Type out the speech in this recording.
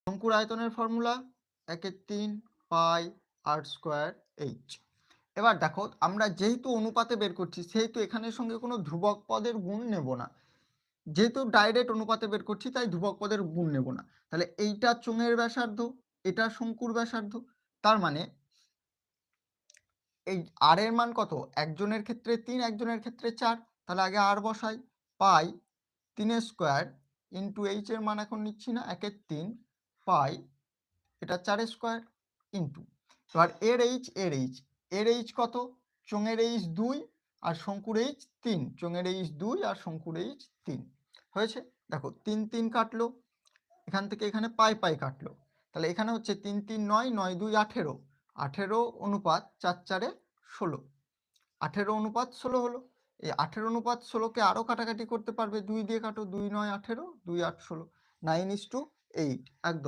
শঙ্কুর আয়তনের ফর্মুলা 1/3 পাই আর square H. এবার দেখো আমরা যেহেতু অনুপাতে বের করছি সেহেতু এখানের সঙ্গে কোনো ধ্রুবক পদের গুণ নেব না, যেহেতু ডাইরেক্ট অনুপাতে বের করছি তাই ধ্রুবক পদের গুণ নেব না। তাহলে এইটা চোঙের ব্যাসার্ধ, এটা শঙ্কুর ব্যাসার্ধ, তার মানে এই আর এর মান কত, একজনের ক্ষেত্রে 3, একজনের ক্ষেত্রে 4, তাহলে আগে আর বসাই, পাই 3 স্কোয়ার ইন্টু এইচ এর মান এখন নিচ্ছি না, 1/3 পাই এটা 4 স্কোয়ার ইন্টু, এবার এর এইচ কত, চোঙের এইচ 2 আর শঙ্কুর এইচ 3, চোঙের এইচ 2 আর শঙ্কুর এইচ 3 হয়েছে। দেখো 3 3 কাটলো, এখান থেকে এখানে পাই পাই কাটলো, তাহলে এখানে হচ্ছে 3 3 9, 9 2 18, 18 অনুপাত 4 4 16, 18 অনুপাত 16 হলো। এই 18 অনুপাত 16কে আরো কাটাকাটি করতে পারবে, 2 দিয়ে কাটো, 2 9 18, 2 8 16, 9:8 একদম।